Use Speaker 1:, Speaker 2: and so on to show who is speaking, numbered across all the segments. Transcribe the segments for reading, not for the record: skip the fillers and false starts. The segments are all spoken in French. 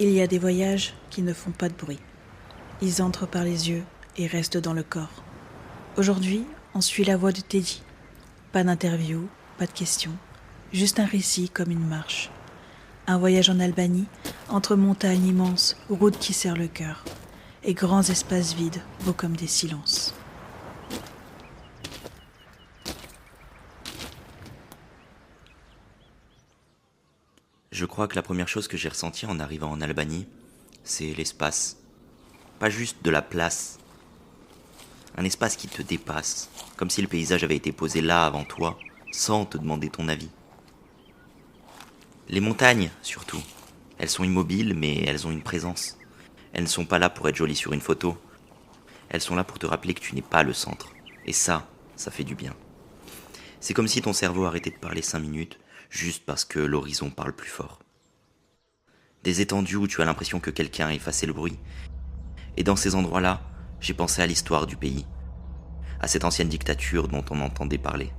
Speaker 1: Il y a des voyages qui ne font pas de bruit. Ils entrent par les yeux et restent dans le corps. Aujourd'hui, on suit la voie de Teddy. Pas d'interview, pas de questions, juste un récit comme une marche. Un voyage en Albanie, entre montagnes immenses, routes qui serrent le cœur, et grands espaces vides, beaux comme des silences.
Speaker 2: Je crois que la première chose que j'ai ressentie en arrivant en Albanie, c'est l'espace. Pas juste de la place. Un espace qui te dépasse, comme si le paysage avait été posé là avant toi, sans te demander ton avis. Les montagnes, surtout. Elles sont immobiles, mais elles ont une présence. Elles ne sont pas là pour être jolies sur une photo. Elles sont là pour te rappeler que tu n'es pas le centre. Et ça fait du bien. C'est comme si ton cerveau arrêtait de parler 5 minutes, juste parce que l'horizon parle plus fort. Des étendues où tu as l'impression que quelqu'un a effacé le bruit. Et dans ces endroits-là, j'ai pensé à l'histoire du pays, à cette ancienne dictature dont on entendait parler.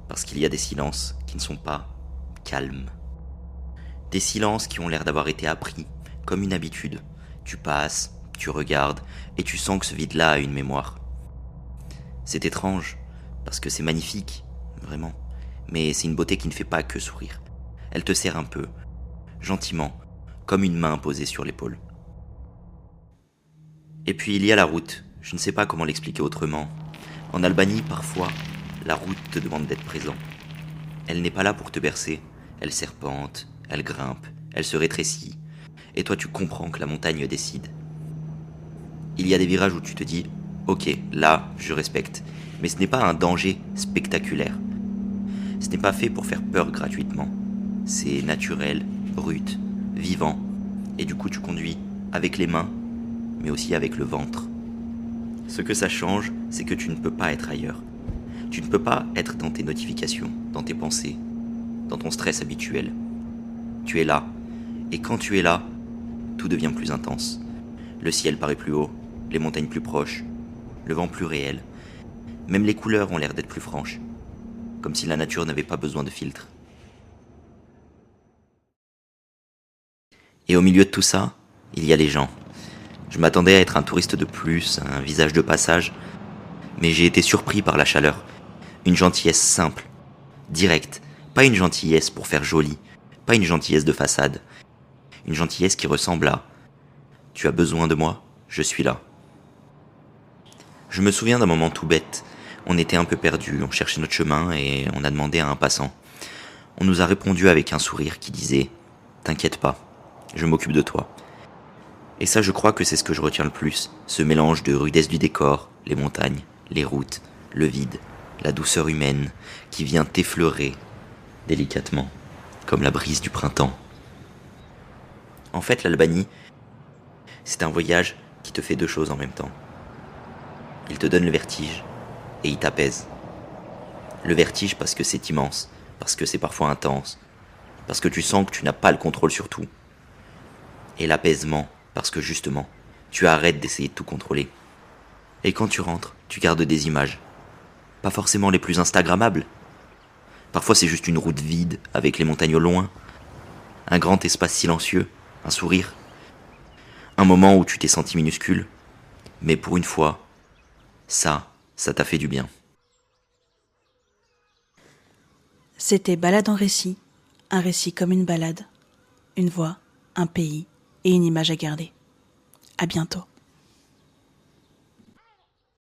Speaker 2: Parce qu'il y a des silences qui ne sont pas calmes. Des silences qui ont l'air d'avoir été appris, comme une habitude. Tu passes, tu regardes, et tu sens que ce vide-là a une mémoire. C'est étrange, parce que c'est magnifique, vraiment. Mais c'est une beauté qui ne fait pas que sourire. Elle te serre un peu, gentiment, comme une main posée sur l'épaule. Et puis il y a la route. Je ne sais pas comment l'expliquer autrement. En Albanie, parfois, la route te demande d'être présent. Elle n'est pas là pour te bercer. Elle serpente, elle grimpe, elle se rétrécit. Et toi, tu comprends que la montagne décide. Il y a des virages où tu te dis « Ok, là, je respecte. » Mais ce n'est pas un danger spectaculaire. Ce n'est pas fait pour faire peur gratuitement. C'est naturel, brut, vivant. Et du coup, tu conduis avec les mains, mais aussi avec le ventre. Ce que ça change, c'est que tu ne peux pas être ailleurs. Tu ne peux pas être dans tes notifications, dans tes pensées, dans ton stress habituel. Tu es là. Et quand tu es là, tout devient plus intense. Le ciel paraît plus haut, les montagnes plus proches, le vent plus réel. Même les couleurs ont l'air d'être plus franches. Comme si la nature n'avait pas besoin de filtre. Et au milieu de tout ça, il y a les gens. Je m'attendais à être un touriste de plus, un visage de passage, mais j'ai été surpris par la chaleur. Une gentillesse simple, directe, pas une gentillesse pour faire joli, pas une gentillesse de façade. Une gentillesse qui ressemble à « Tu as besoin de moi, je suis là ». Je me souviens d'un moment tout bête. On était un peu perdus, on cherchait notre chemin et on a demandé à un passant. On nous a répondu avec un sourire qui disait « T'inquiète pas, je m'occupe de toi ». Et ça, je crois que c'est ce que je retiens le plus, ce mélange de rudesse du décor, les montagnes, les routes, le vide, la douceur humaine qui vient t'effleurer délicatement, comme la brise du printemps. En fait, l'Albanie, c'est un voyage qui te fait deux choses en même temps. Il te donne le vertige et il t'apaise. Le vertige parce que c'est immense, parce que c'est parfois intense, parce que tu sens que tu n'as pas le contrôle sur tout. Et l'apaisement parce que justement, tu arrêtes d'essayer de tout contrôler. Et quand tu rentres, tu gardes des images. Pas forcément les plus instagrammables. Parfois c'est juste une route vide, avec les montagnes au loin. Un grand espace silencieux, un sourire. Un moment où tu t'es senti minuscule. Mais pour une fois, ça t'a fait du bien.
Speaker 1: C'était Balade en récit, un récit comme une balade, une voix, un pays et une image à garder. À bientôt.